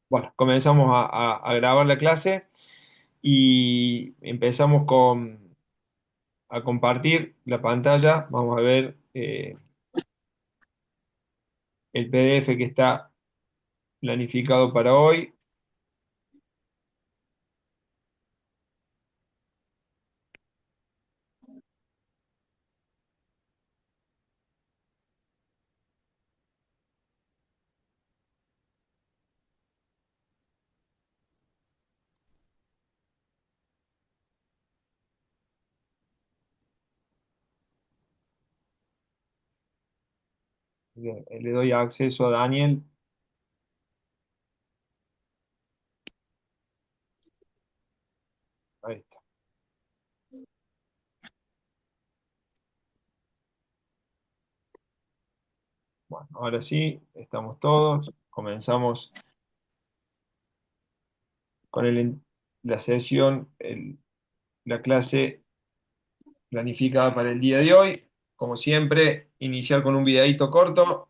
Bueno, comenzamos a grabar la clase y empezamos a compartir la pantalla. Vamos a ver el PDF que está planificado para hoy. Le doy acceso a Daniel. Ahí está. Bueno, ahora sí, estamos todos. Comenzamos con la sesión, la clase planificada para el día de hoy. Como siempre, iniciar con un videíto corto,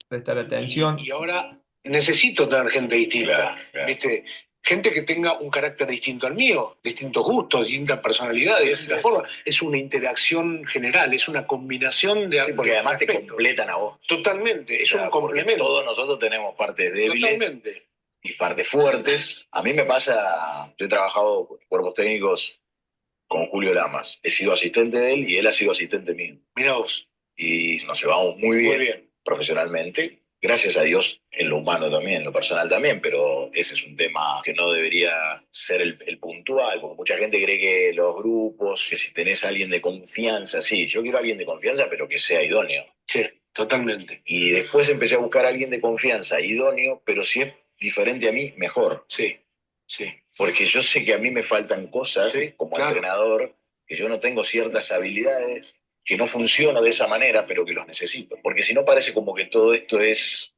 prestar atención. Y ahora necesito tener gente distinta, Claro, claro. ¿viste? Gente que tenga un carácter distinto al mío, distintos gustos, distintas personalidades. La forma es una interacción general, es una combinación de. Sí, porque de además te aspectos. completan a vos. Totalmente, es Claro, un porque complemento. todos nosotros tenemos partes débiles Totalmente. y partes fuertes. A mí me pasa, yo he trabajado con cuerpos técnicos con Julio Lamas. He sido asistente de él y él ha sido asistente mío. Mirá vos. Y nos llevamos muy bien, Muy bien. profesionalmente. Gracias a Dios, en lo humano también, en lo personal también, pero ese es un tema que no debería ser el puntual, porque mucha gente cree que los grupos, que si tenés a alguien de confianza, sí, yo quiero a alguien de confianza, pero que sea idóneo. Sí, totalmente. Y después empecé a buscar a alguien de confianza, idóneo, pero si es diferente a mí, mejor. Sí, sí. Porque yo sé que a mí me faltan cosas Sí, como claro. entrenador, que yo no tengo ciertas habilidades, que no funciono de esa manera, pero que los necesito. Porque si no parece como que todo esto es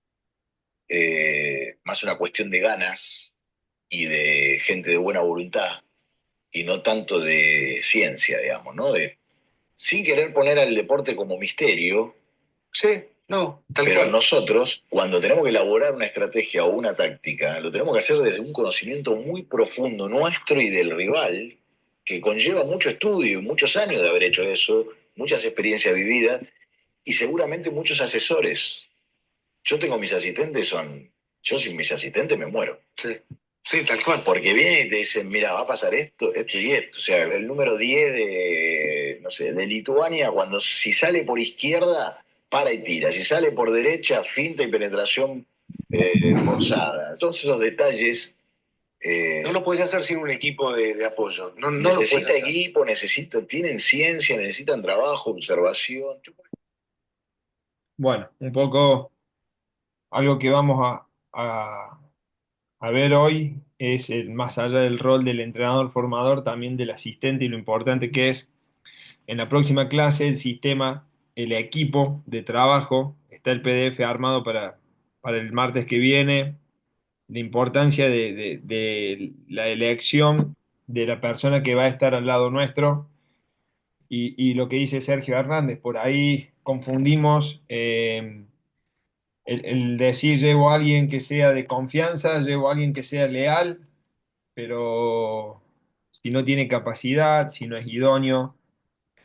más una cuestión de ganas y de gente de buena voluntad, y no tanto de ciencia, digamos, ¿no? Sin querer poner al deporte como misterio, Sí, no, tal pero cual. nosotros, cuando tenemos que elaborar una estrategia o una táctica, lo tenemos que hacer desde un conocimiento muy profundo nuestro y del rival, que conlleva mucho estudio, muchos años de haber hecho eso, muchas experiencias vividas y seguramente muchos asesores. Yo tengo mis asistentes, yo sin mis asistentes me muero. Sí, sí, tal cual. Porque vienen y te dicen, mira, va a pasar esto, esto y esto. O sea, el número 10 de, no sé, de Lituania, cuando si sale por izquierda, para y tira. Si sale por derecha, finta y penetración forzada. Todos esos detalles. No lo puedes hacer sin un equipo de apoyo. No, no lo puedes Necesita hacer. equipo, tienen ciencia, necesitan trabajo, observación. Bueno, un poco algo que vamos a ver hoy es más allá del rol del entrenador formador, también del asistente y lo importante que es en la próxima clase el sistema, el equipo de trabajo. Está el PDF armado para el martes que viene. La importancia de la elección de la persona que va a estar al lado nuestro y lo que dice Sergio Hernández. Por ahí confundimos el decir llevo a alguien que sea de confianza, llevo a alguien que sea leal, pero si no tiene capacidad, si no es idóneo,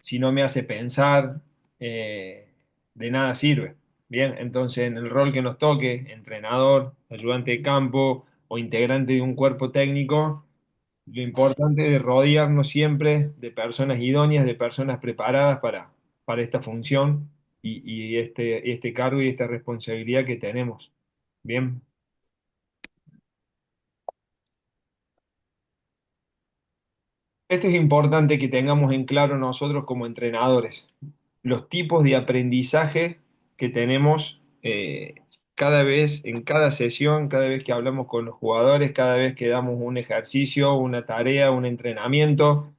si no me hace pensar, eh, de nada sirve. Bien, entonces en el rol que nos toque, entrenador, ayudante de campo o integrante de un cuerpo técnico, lo importante es rodearnos siempre de personas idóneas, de personas preparadas para esta función y este cargo y esta responsabilidad que tenemos. Bien. Esto es importante que tengamos en claro nosotros como entrenadores, los tipos de aprendizaje que tenemos cada vez, en cada sesión, cada vez que hablamos con los jugadores, cada vez que damos un ejercicio, una tarea, un entrenamiento,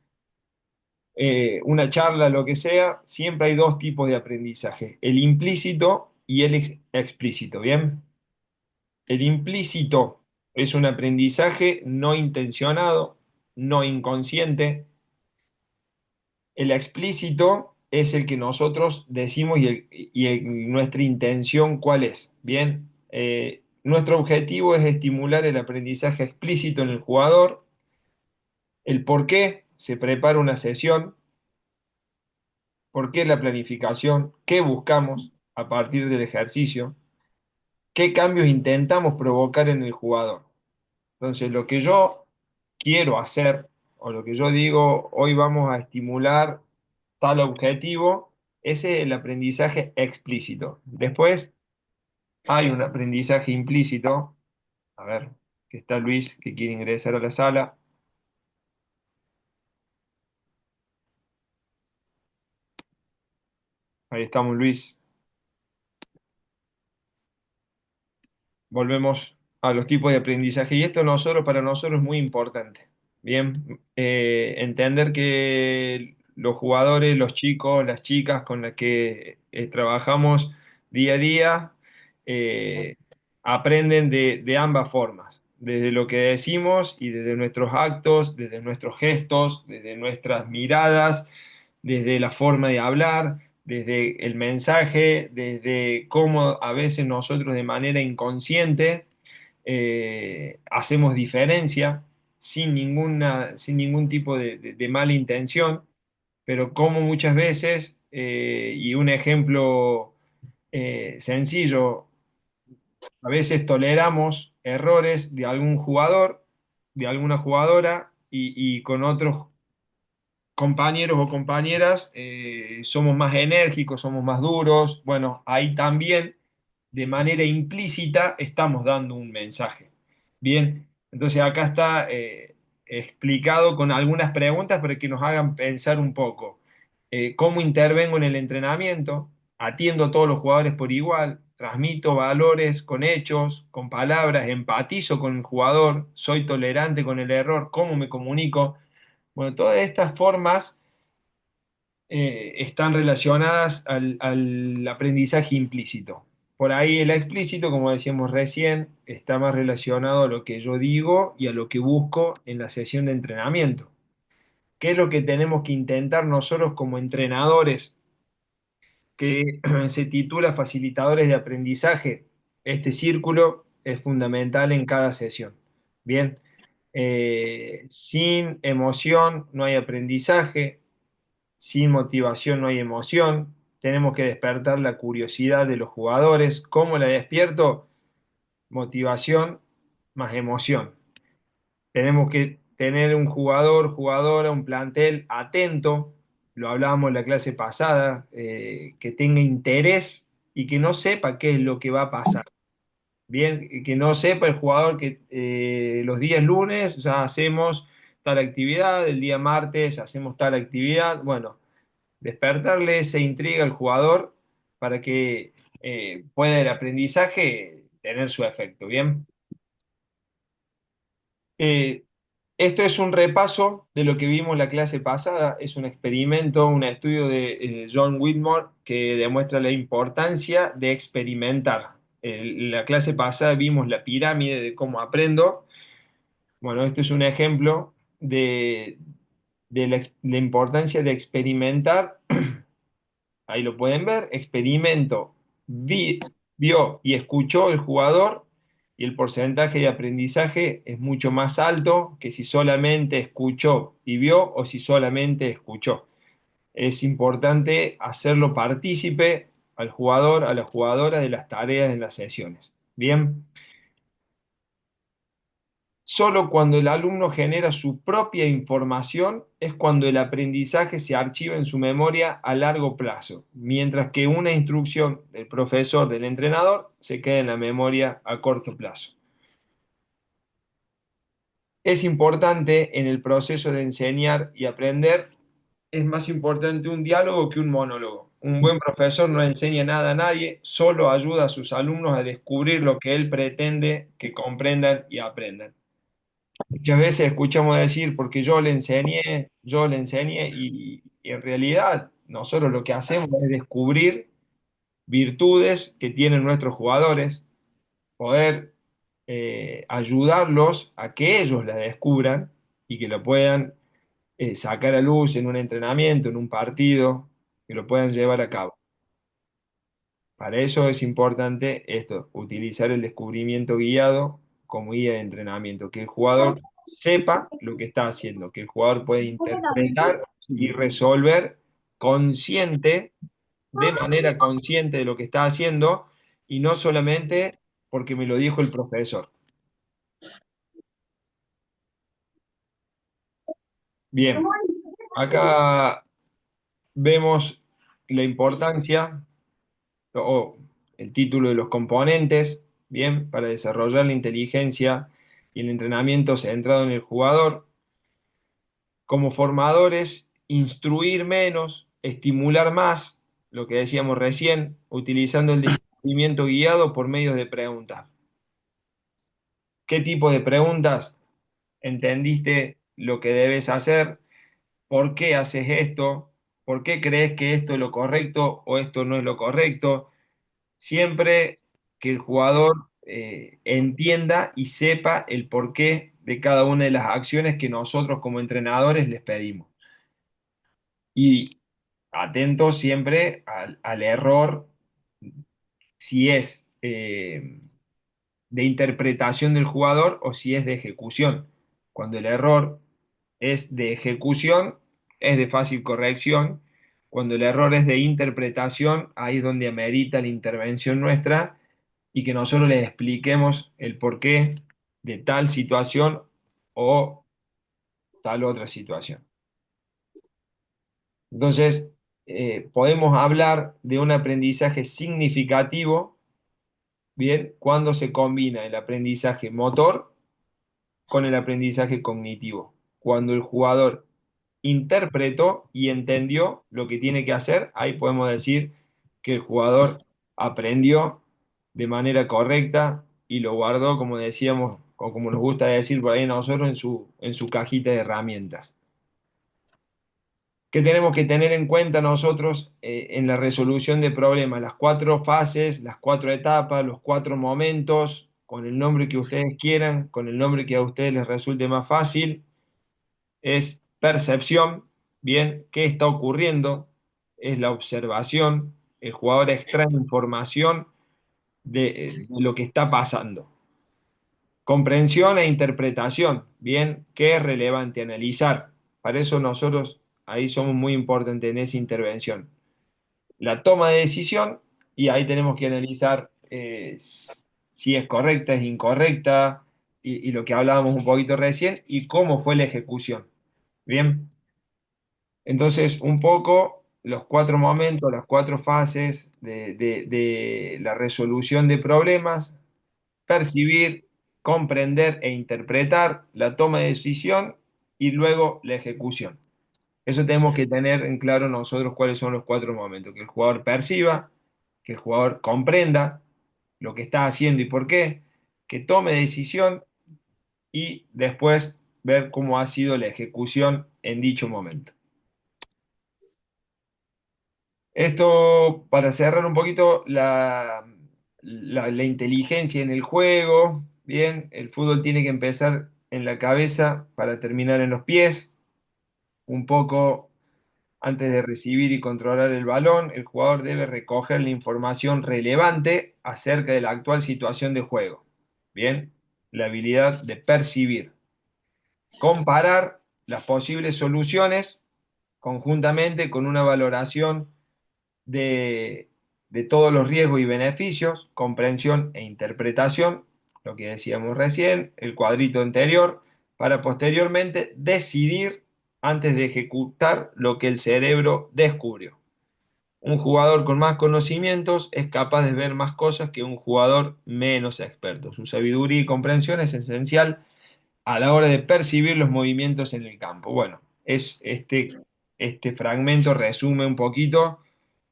una charla, lo que sea, siempre hay dos tipos de aprendizaje, el implícito y el explícito, ¿bien? El implícito es un aprendizaje no intencionado, no inconsciente. El explícito es el que nosotros decimos nuestra intención cuál es. Bien, Nuestro objetivo es estimular el aprendizaje explícito en el jugador, el por qué se prepara una sesión, por qué la planificación, qué buscamos a partir del ejercicio, qué cambios intentamos provocar en el jugador. Entonces, lo que yo quiero hacer, o lo que yo digo, hoy vamos a estimular tal objetivo, ese es el aprendizaje explícito. Después hay un aprendizaje implícito. A ver, que está Luis, que quiere ingresar a la sala. Ahí estamos, Luis. Volvemos a los tipos de aprendizaje. Y esto para nosotros es muy importante. Bien, entender que los jugadores, los chicos, las chicas con las que trabajamos día a día, eh, aprenden de ambas formas. Desde lo que decimos y desde nuestros actos, desde nuestros gestos, desde nuestras miradas, desde la forma de hablar, desde el mensaje, desde cómo a veces nosotros de manera inconsciente hacemos diferencia sin ningún tipo de mala intención, pero como muchas veces, y un ejemplo sencillo, a veces toleramos errores de algún jugador, de alguna jugadora, y con otros compañeros o compañeras, somos más enérgicos, somos más duros. Bueno, ahí también de manera implícita estamos dando un mensaje. Bien, entonces acá está explicado con algunas preguntas para que nos hagan pensar un poco. ¿Cómo intervengo en el entrenamiento? ¿Atiendo a todos los jugadores por igual? ¿Transmito valores con hechos, con palabras? ¿Empatizo con el jugador? ¿Soy tolerante con el error? ¿Cómo me comunico? Bueno, todas estas formas están relacionadas al aprendizaje implícito. Por ahí el explícito, como decíamos recién, está más relacionado a lo que yo digo y a lo que busco en la sesión de entrenamiento. ¿Qué es lo que tenemos que intentar nosotros como entrenadores, que se titula Facilitadores de Aprendizaje? Este círculo es fundamental en cada sesión. Bien, sin emoción no hay aprendizaje, sin motivación no hay emoción. Tenemos que despertar la curiosidad de los jugadores. ¿Cómo la despierto? Motivación más emoción. Tenemos que tener un jugador, jugadora, un plantel atento. Lo hablábamos en la clase pasada, que tenga interés y que no sepa qué es lo que va a pasar. Bien, que no sepa el jugador que los días lunes ya hacemos tal actividad, el día martes hacemos tal actividad. Bueno, despertarle esa intriga al jugador para que pueda el aprendizaje tener su efecto, ¿bien? Eh, Esto es un repaso de lo que vimos la clase pasada, es un experimento, un estudio de John Whitmore que demuestra la importancia de experimentar. La clase pasada vimos la pirámide de cómo aprendo. Bueno, esto es un ejemplo de la importancia de experimentar. Ahí lo pueden ver, experimento, vio y escuchó el jugador y el porcentaje de aprendizaje es mucho más alto que si solamente escuchó y vio o si solamente escuchó. Es importante hacerlo partícipe al jugador, a la jugadora de las tareas en las sesiones. Bien. Solo cuando el alumno genera su propia información es cuando el aprendizaje se archiva en su memoria a largo plazo, mientras que una instrucción del profesor, del entrenador, se queda en la memoria a corto plazo. Es importante en el proceso de enseñar y aprender, es más importante un diálogo que un monólogo. Un buen profesor no enseña nada a nadie, solo ayuda a sus alumnos a descubrir lo que él pretende que comprendan y aprendan. Muchas veces escuchamos decir, porque yo le enseñé, y en realidad nosotros lo que hacemos es descubrir virtudes que tienen nuestros jugadores, poder ayudarlos a que ellos las descubran y que lo puedan sacar a luz en un entrenamiento, en un partido, que lo puedan llevar a cabo. Para eso es importante esto, utilizar el descubrimiento guiado como guía de entrenamiento, que el jugador sepa lo que está haciendo, que el jugador puede interpretar y resolver consciente, de manera consciente de lo que está haciendo y no solamente porque me lo dijo el profesor. Bien, acá vemos la importancia o el título de los componentes, bien, para desarrollar la inteligencia y el entrenamiento centrado en el jugador. Como formadores, instruir menos, estimular más, lo que decíamos recién, utilizando el discernimiento guiado por medios de preguntas. ¿Qué tipo de preguntas? ¿Entendiste lo que debes hacer? ¿Por qué haces esto? ¿Por qué crees que esto es lo correcto o esto no es lo correcto? Siempre que el jugador entienda y sepa el porqué de cada una de las acciones que nosotros como entrenadores les pedimos. Y atento siempre al error, si es de interpretación del jugador o si es de ejecución. Cuando el error es de ejecución, es de fácil corrección. Cuando el error es de interpretación, ahí es donde amerita la intervención nuestra y que nosotros les expliquemos el porqué de tal situación o tal otra situación. Entonces, podemos hablar de un aprendizaje significativo, bien, cuando se combina el aprendizaje motor con el aprendizaje cognitivo. Cuando el jugador interpretó y entendió lo que tiene que hacer, ahí podemos decir que el jugador aprendió de manera correcta y lo guardó, como decíamos, o como nos gusta decir por ahí nosotros, en su cajita de herramientas. ¿Qué tenemos que tener en cuenta nosotros en la resolución de problemas? Las cuatro fases, las cuatro etapas, los cuatro momentos, con el nombre que ustedes quieran, con el nombre que a ustedes les resulte más fácil. Es percepción, bien, ¿qué está ocurriendo? Es la observación, el jugador extrae información de lo que está pasando. Comprensión e interpretación, bien, ¿qué es relevante analizar? Para eso nosotros ahí somos muy importantes en esa intervención. La toma de decisión, y ahí tenemos que analizar si es correcta, es incorrecta, y lo que hablábamos un poquito recién, y cómo fue la ejecución. Bien, entonces un poco los cuatro momentos, las cuatro fases de la resolución de problemas: percibir, comprender e interpretar, la toma de decisión y luego la ejecución. Eso tenemos que tener en claro nosotros cuáles son los cuatro momentos: que el jugador perciba, que el jugador comprenda lo que está haciendo y por qué, que tome decisión y después ver cómo ha sido la ejecución en dicho momento. Esto para cerrar un poquito la inteligencia en el juego. Bien, el fútbol tiene que empezar en la cabeza para terminar en los pies. Un poco antes de recibir y controlar el balón, el jugador debe recoger la información relevante acerca de la actual situación de juego. Bien, la habilidad de percibir. Comparar las posibles soluciones conjuntamente con una valoración de, de todos los riesgos y beneficios, comprensión e interpretación, lo que decíamos recién, el cuadrito anterior, para posteriormente decidir antes de ejecutar lo que el cerebro descubrió. Un jugador con más conocimientos es capaz de ver más cosas que un jugador menos experto. Su sabiduría y comprensión es esencial a la hora de percibir los movimientos en el campo. Bueno, este fragmento resume un poquito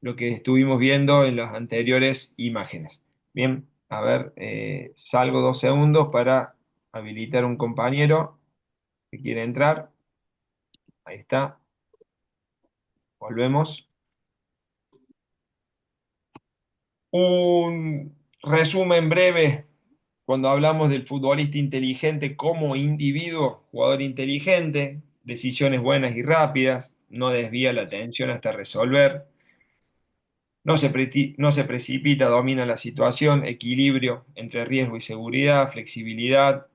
lo que estuvimos viendo en las anteriores imágenes. Bien, a ver, salgo 2 segundos para habilitar un compañero que quiere entrar. Ahí está, volvemos. Un resumen breve cuando hablamos del futbolista inteligente como individuo: jugador inteligente, decisiones buenas y rápidas, no desvía la atención hasta resolver, No se precipita, domina la situación, equilibrio entre riesgo y seguridad, flexibilidad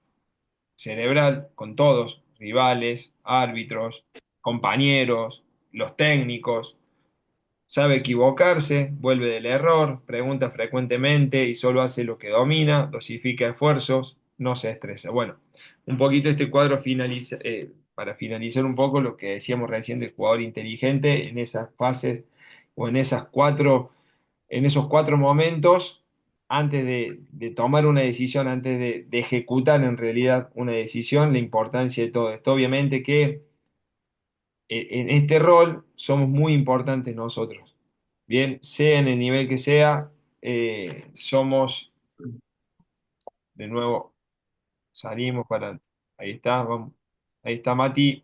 cerebral con todos, rivales, árbitros, compañeros, los técnicos. Sabe equivocarse, vuelve del error, pregunta frecuentemente y solo hace lo que domina, dosifica esfuerzos, no se estresa. Bueno, un poquito este cuadro finaliza, para finalizar un poco lo que decíamos recién del jugador inteligente en esas fases o en esos cuatro momentos, antes de tomar una decisión, antes de ejecutar en realidad una decisión, la importancia de todo esto. Obviamente que en este rol somos muy importantes nosotros. Bien, sea en el nivel que sea, somos, de nuevo, salimos para, ahí está, vamos, ahí está Mati,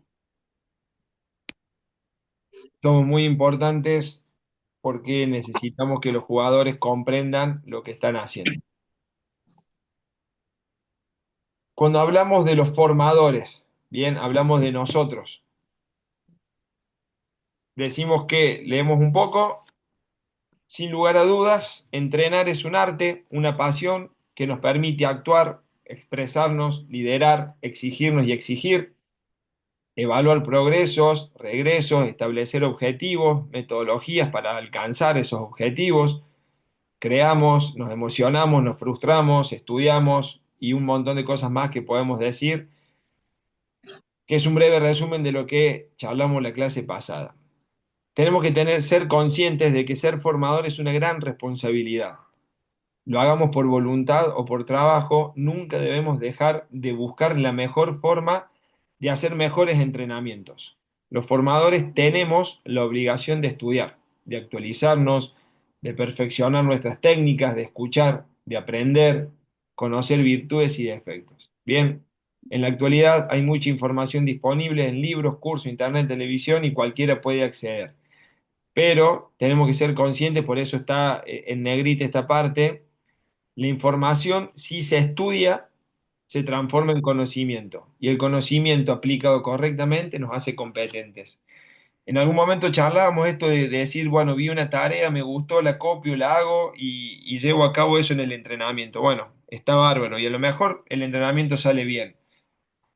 somos muy importantes porque necesitamos que los jugadores comprendan lo que están haciendo. Cuando hablamos de los formadores, bien, hablamos de nosotros. Decimos que leemos un poco. Sin lugar a dudas, entrenar es un arte, una pasión que nos permite actuar, expresarnos, liderar, exigirnos y exigir, evaluar progresos, regresos, establecer objetivos, metodologías para alcanzar esos objetivos. Creamos, nos emocionamos, nos frustramos, estudiamos y un montón de cosas más que podemos decir, que es un breve resumen de lo que charlamos la clase pasada. Tenemos que ser conscientes de que ser formador es una gran responsabilidad. Lo hagamos por voluntad o por trabajo, nunca debemos dejar de buscar la mejor forma de hacer mejores entrenamientos. Los formadores tenemos la obligación de estudiar, de actualizarnos, de perfeccionar nuestras técnicas, de escuchar, de aprender, conocer virtudes y defectos. Bien, en la actualidad hay mucha información disponible en libros, cursos, internet, televisión y cualquiera puede acceder. Pero tenemos que ser conscientes, por eso está en negrita esta parte. La información, si se estudia, se transforma en conocimiento y el conocimiento aplicado correctamente nos hace competentes. En algún momento charlábamos esto de decir, bueno, vi una tarea, me gustó, la copio, la hago y llevo a cabo eso en el entrenamiento. Bueno, está bárbaro y a lo mejor el entrenamiento sale bien,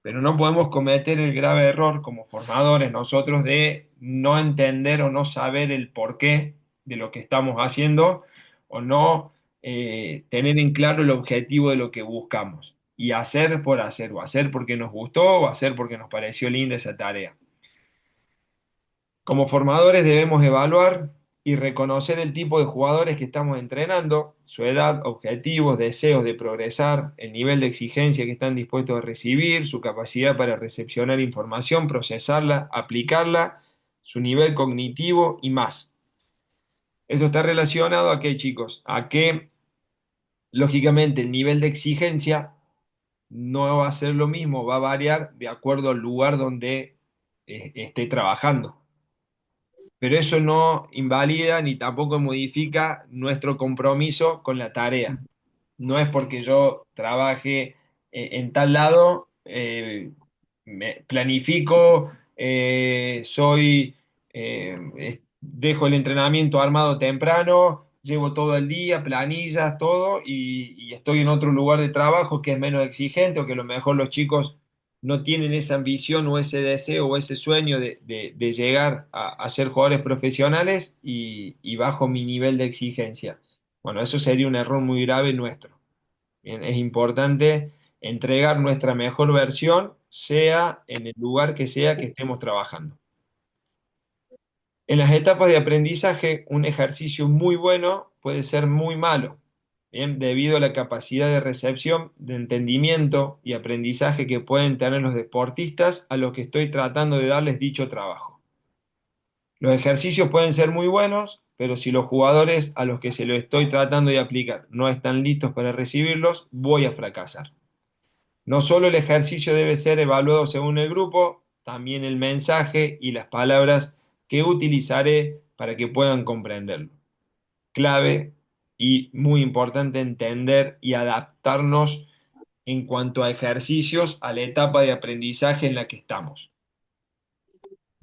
pero no podemos cometer el grave error como formadores nosotros de no entender o no saber el porqué de lo que estamos haciendo o no tener en claro el objetivo de lo que buscamos y hacer por hacer o hacer porque nos gustó o hacer porque nos pareció linda esa tarea. Como formadores debemos evaluar y reconocer el tipo de jugadores que estamos entrenando, su edad, objetivos, deseos de progresar, el nivel de exigencia que están dispuestos a recibir, su capacidad para recepcionar información, procesarla, aplicarla, su nivel cognitivo y más. Eso está relacionado a qué, chicos, a que lógicamente el nivel de exigencia no va a ser lo mismo, va a variar de acuerdo al lugar donde esté trabajando. Pero eso no invalida ni tampoco modifica nuestro compromiso con la tarea. No es porque yo trabaje en tal lado, me planifico, dejo el entrenamiento armado temprano, llevo todo el día, planillas, todo, y estoy en otro lugar de trabajo que es menos exigente o que a lo mejor los chicos no tienen esa ambición o ese deseo o ese sueño de llegar a ser jugadores profesionales y bajo mi nivel de exigencia. Bueno, eso sería un error muy grave nuestro. Bien, es importante entregar nuestra mejor versión, sea en el lugar que estemos trabajando. En las etapas de aprendizaje, un ejercicio muy bueno puede ser muy malo, bien, debido a la capacidad de recepción, de entendimiento y aprendizaje que pueden tener los deportistas a los que estoy tratando de darles dicho trabajo. Los ejercicios pueden ser muy buenos, pero si los jugadores a los que se lo estoy tratando de aplicar no están listos para recibirlos, voy a fracasar. No solo el ejercicio debe ser evaluado según el grupo, también el mensaje y las palabras que utilizaré para que puedan comprenderlo. Clave y muy importante entender y adaptarnos en cuanto a ejercicios a la etapa de aprendizaje en la que estamos.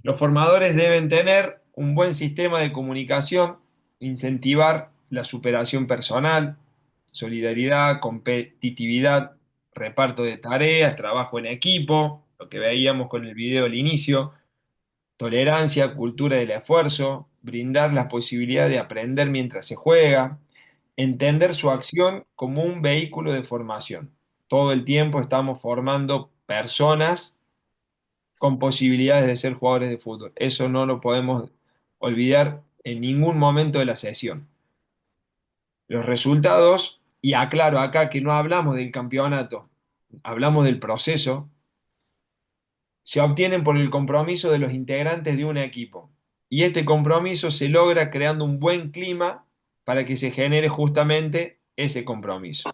Los formadores deben tener un buen sistema de comunicación, incentivar la superación personal, solidaridad, competitividad, reparto de tareas, trabajo en equipo, lo que veíamos con el video al inicio, tolerancia, cultura del esfuerzo, brindar la posibilidad de aprender mientras se juega, entender su acción como un vehículo de formación. Todo el tiempo estamos formando personas con posibilidades de ser jugadores de fútbol. Eso no lo podemos olvidar en ningún momento de la sesión. Los resultados, y aclaro acá que no hablamos del campeonato, hablamos del proceso, se obtienen por el compromiso de los integrantes de un equipo. Y este compromiso se logra creando un buen clima para que se genere justamente ese compromiso.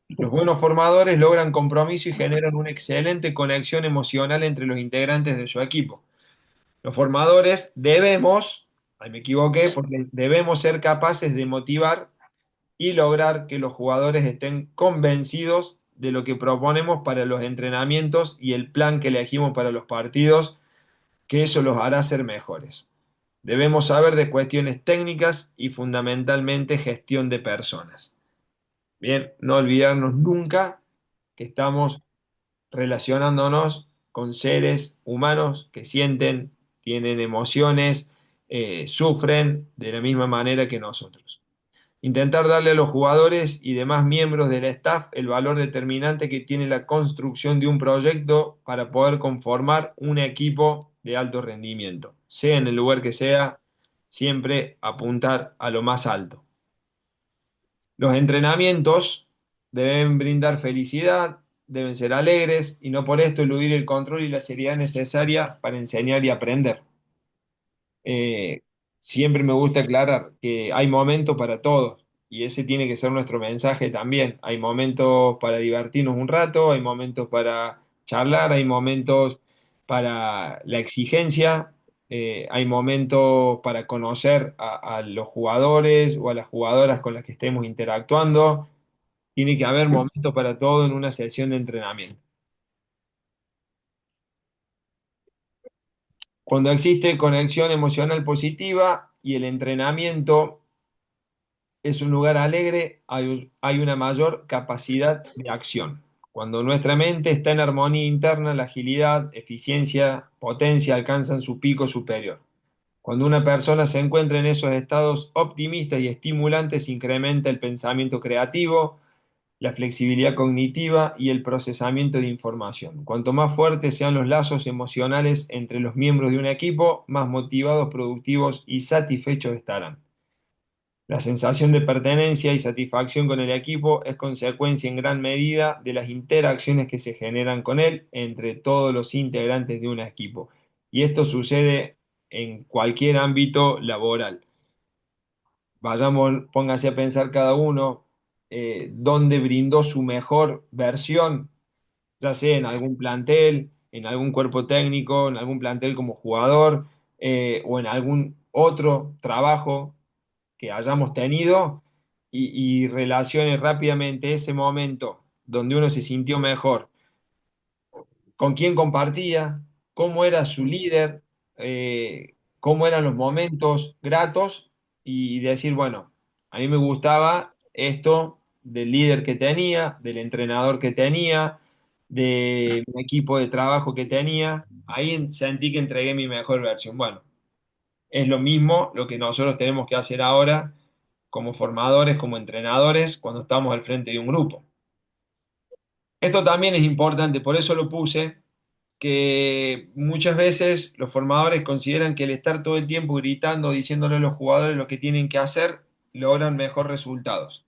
Los buenos formadores logran compromiso y generan una excelente conexión emocional entre los integrantes de su equipo. Los formadores debemos, ahí me equivoqué, porque debemos ser capaces de motivar y lograr que los jugadores estén convencidos de lo que proponemos para los entrenamientos y el plan que elegimos para los partidos, que eso los hará ser mejores. Debemos saber de cuestiones técnicas y fundamentalmente gestión de personas. Bien, no olvidarnos nunca que estamos relacionándonos con seres humanos que sienten, tienen emociones, sufren de la misma manera que nosotros. Intentar darle a los jugadores y demás miembros del staff el valor determinante que tiene la construcción de un proyecto para poder conformar un equipo de alto rendimiento, sea en el lugar que sea, siempre apuntar a lo más alto. Los entrenamientos deben brindar felicidad, deben ser alegres y no por esto eludir el control y la seriedad necesaria para enseñar y aprender. Eh, Siempre me gusta aclarar que hay momentos para todos y ese tiene que ser nuestro mensaje también. Hay momentos para divertirnos un rato, hay momentos para charlar, hay momentos para la exigencia, hay momentos para conocer a los jugadores o a las jugadoras con las que estemos interactuando. Tiene que haber momentos para todo en una sesión de entrenamiento. Cuando existe conexión emocional positiva y el entrenamiento es un lugar alegre, hay una mayor capacidad de acción. Cuando nuestra mente está en armonía interna, la agilidad, eficiencia, potencia alcanzan su pico superior. Cuando una persona se encuentra en esos estados optimistas y estimulantes, incrementa el pensamiento creativo, la flexibilidad cognitiva y el procesamiento de información. Cuanto más fuertes sean los lazos emocionales entre los miembros de un equipo, más motivados, productivos y satisfechos estarán. La sensación de pertenencia y satisfacción con el equipo es consecuencia en gran medida de las interacciones que se generan con él entre todos los integrantes de un equipo. Y esto sucede en cualquier ámbito laboral. Vayamos, póngase a pensar cada uno dónde brindó su mejor versión, ya sea en algún plantel, en algún cuerpo técnico, en algún plantel como jugador o en algún otro trabajo que hayamos tenido y relacione rápidamente ese momento donde uno se sintió mejor, con quién compartía, cómo era su líder, cómo eran los momentos gratos y decir, bueno, a mí me gustaba esto del líder que tenía, del entrenador que tenía, de mi equipo de trabajo que tenía. Ahí sentí que entregué mi mejor versión. Bueno, es lo mismo lo que nosotros tenemos que hacer ahora como formadores, como entrenadores, cuando estamos al frente de un grupo. Esto también es importante, por eso lo puse, que muchas veces los formadores consideran que el estar todo el tiempo gritando, diciéndole a los jugadores lo que tienen que hacer, logran mejores resultados.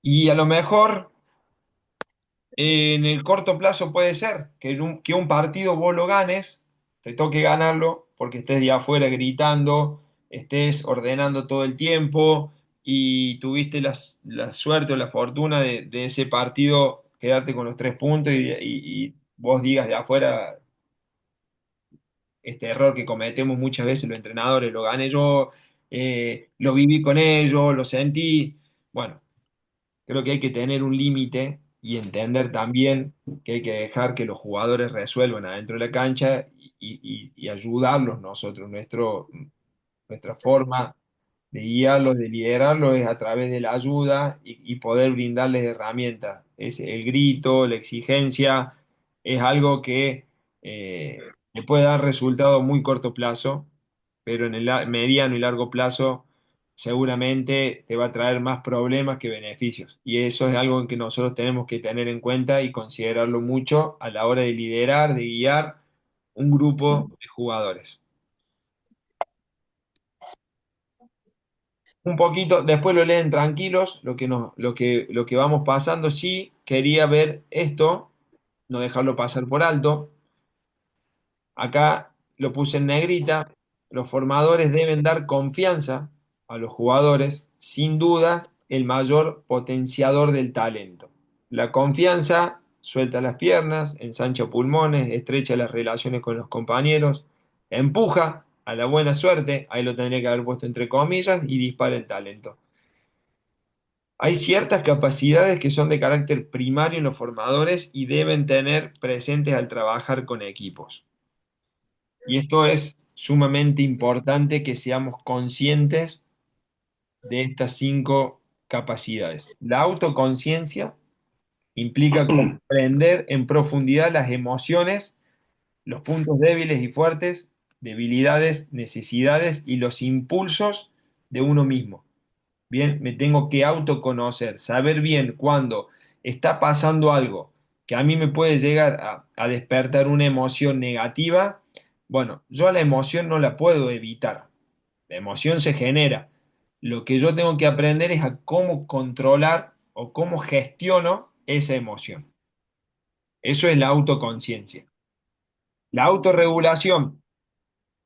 Y a lo mejor en el corto plazo puede ser que un partido vos lo ganes, te toque ganarlo porque estés de afuera gritando, estés ordenando todo el tiempo y tuviste la suerte o la fortuna de ese partido quedarte con los 3 puntos y vos digas de afuera este error que cometemos muchas veces los entrenadores, lo gané yo, lo viví con ellos, lo sentí. Bueno, creo que hay que tener un límite y entender también que hay que dejar que los jugadores resuelvan adentro de la cancha y ayudarlos nosotros, nuestra forma. de guiarlos, de liderarlos, es a través de la ayuda y poder brindarles herramientas. Es el grito, la exigencia, es algo que le puede dar resultado a muy corto plazo, pero en el mediano y largo plazo seguramente te va a traer más problemas que beneficios. Y eso es algo que nosotros tenemos que tener en cuenta y considerarlo mucho a la hora de liderar, de guiar un grupo de jugadores. Un poquito, después lo leen tranquilos, lo que vamos pasando. Sí, quería ver esto, no dejarlo pasar por alto. Acá lo puse en negrita. Los formadores deben dar confianza a los jugadores, sin duda, el mayor potenciador del talento. La confianza suelta las piernas, ensancha pulmones, estrecha las relaciones con los compañeros, empuja a la buena suerte, ahí lo tendría que haber puesto entre comillas, y dispara el talento. Hay ciertas capacidades que son de carácter primario en los formadores y deben tener presentes al trabajar con equipos. Y esto es sumamente importante que seamos conscientes de estas 5 capacidades. La autoconciencia implica comprender en profundidad las emociones, los puntos débiles y fuertes, debilidades, necesidades y los impulsos de uno mismo. Bien, me tengo que autoconocer, saber bien cuando está pasando algo que a mí me puede llegar a despertar una emoción negativa. Bueno, yo a la emoción no la puedo evitar. La emoción se genera. Lo que yo tengo que aprender es a cómo controlar o cómo gestiono esa emoción. Eso es la autoconciencia. La autorregulación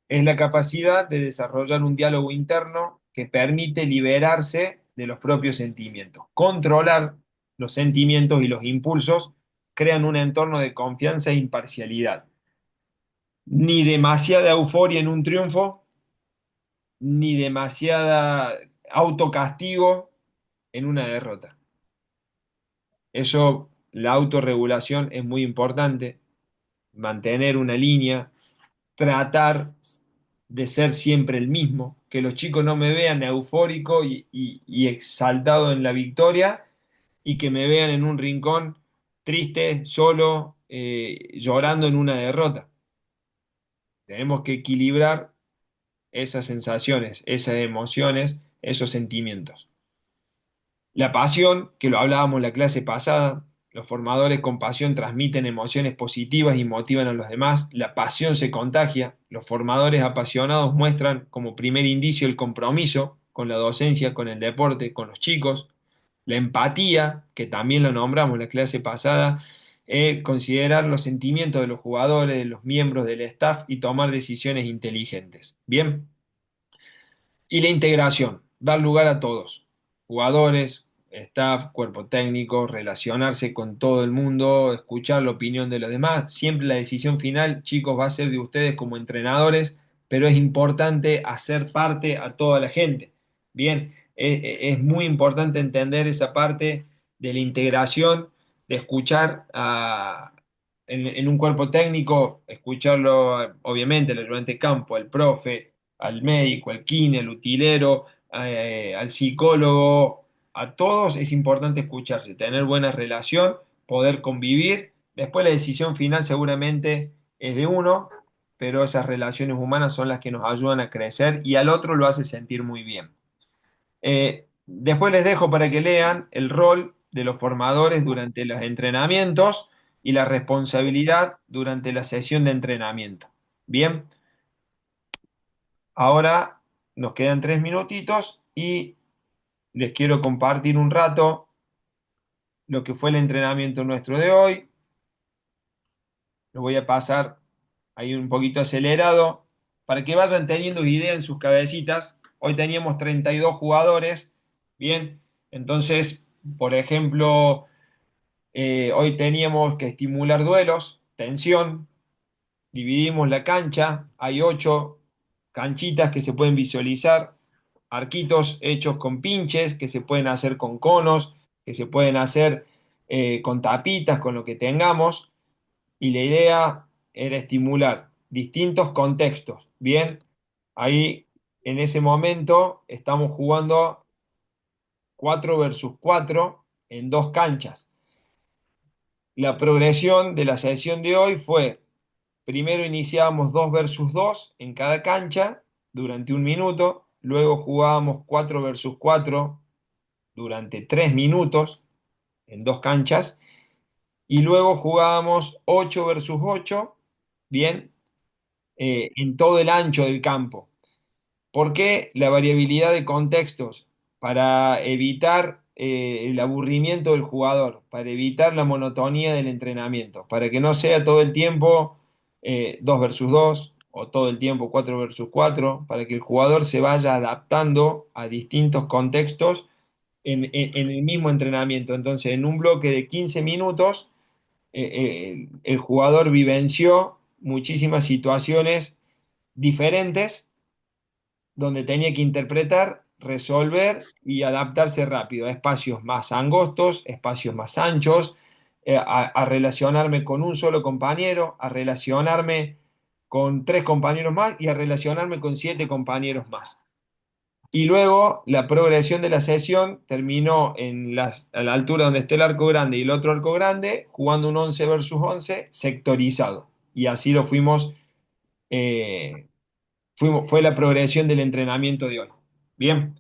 es la capacidad de desarrollar un diálogo interno que permite liberarse de los propios sentimientos. Controlar los sentimientos y los impulsos crean un entorno de confianza e imparcialidad. Ni demasiada euforia en un triunfo, ni demasiada autocastigo en una derrota. Eso, la autorregulación es muy importante, mantener una línea, tratar de ser siempre el mismo, que los chicos no me vean eufórico y exaltado en la victoria y que me vean en un rincón triste, solo, llorando en una derrota. Tenemos que equilibrar esas sensaciones, esas emociones, esos sentimientos. La pasión, que lo hablábamos en la clase pasada, los formadores con pasión transmiten emociones positivas y motivan a los demás. La pasión se contagia. Los formadores apasionados muestran como primer indicio el compromiso con la docencia, con el deporte, con los chicos. La empatía, que también lo nombramos en la clase pasada, es considerar los sentimientos de los jugadores, de los miembros del staff y tomar decisiones inteligentes. Bien. Y la integración, dar lugar a todos, jugadores, staff, cuerpo técnico, relacionarse con todo el mundo, escuchar la opinión de los demás. Siempre la decisión final, chicos, va a ser de ustedes como entrenadores, pero es importante hacer parte a toda la gente. Bien, es muy importante entender esa parte de la integración, de escuchar en un cuerpo técnico, escucharlo, obviamente, el ayudante de campo, el profe, al médico, al kine, al utilero, al psicólogo, a todos es importante escucharse, tener buena relación, poder convivir. Después la decisión final seguramente es de uno, pero esas relaciones humanas son las que nos ayudan a crecer y al otro lo hace sentir muy bien. Después les dejo para que lean el rol de los formadores durante los entrenamientos y la responsabilidad durante la sesión de entrenamiento. Bien. Ahora nos quedan 3 minutitos y les quiero compartir un rato lo que fue el entrenamiento nuestro de hoy. Lo voy a pasar ahí un poquito acelerado para que vayan teniendo idea en sus cabecitas. Hoy teníamos 32 jugadores. Bien, entonces, por ejemplo, hoy teníamos que estimular duelos, tensión, dividimos la cancha, hay 8 canchitas que se pueden visualizar, arquitos hechos con pinches, que se pueden hacer con conos, que se pueden hacer con tapitas, con lo que tengamos, y la idea era estimular distintos contextos. Bien, ahí en ese momento estamos jugando 4 versus 4 en dos canchas. La progresión de la sesión de hoy fue, primero iniciábamos 2 versus 2 en cada cancha durante un minuto, luego jugábamos 4 versus 4 durante 3 minutos en dos canchas, y luego jugábamos 8 versus 8, bien, en todo el ancho del campo. ¿Por qué la variabilidad de contextos? Para evitar el aburrimiento del jugador, para evitar la monotonía del entrenamiento, para que no sea todo el tiempo 2 versus 2 o todo el tiempo 4 versus 4, para que el jugador se vaya adaptando a distintos contextos en el mismo entrenamiento. Entonces, en un bloque de 15 minutos, el jugador vivenció muchísimas situaciones diferentes donde tenía que interpretar, resolver y adaptarse rápido a espacios más angostos, espacios más anchos, a relacionarme con un solo compañero, a relacionarme con tres compañeros más y a relacionarme con siete compañeros más. Y luego la progresión de la sesión terminó a la altura donde esté el arco grande y el otro arco grande, jugando un 11 versus 11 sectorizado. Y así lo eh, fue la progresión del entrenamiento de hoy. Bien,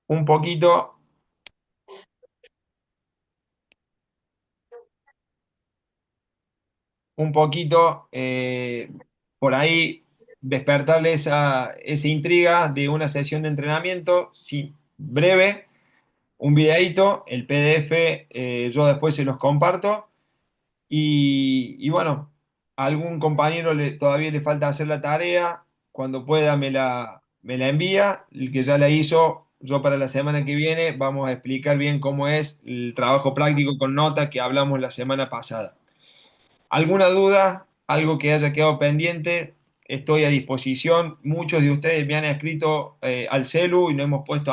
un poquito, por ahí despertarle esa intriga de una sesión de entrenamiento, sí, breve, un videíto, el PDF, yo después se los comparto. Y bueno, a algún compañero todavía le falta hacer la tarea, cuando pueda me la envía, el que ya la hizo, yo para la semana que viene vamos a explicar bien cómo es el trabajo práctico con nota que hablamos la semana pasada. ¿Alguna duda? ¿Algo que haya quedado pendiente? Estoy a disposición. Muchos de ustedes me han escrito al celu y no hemos puesto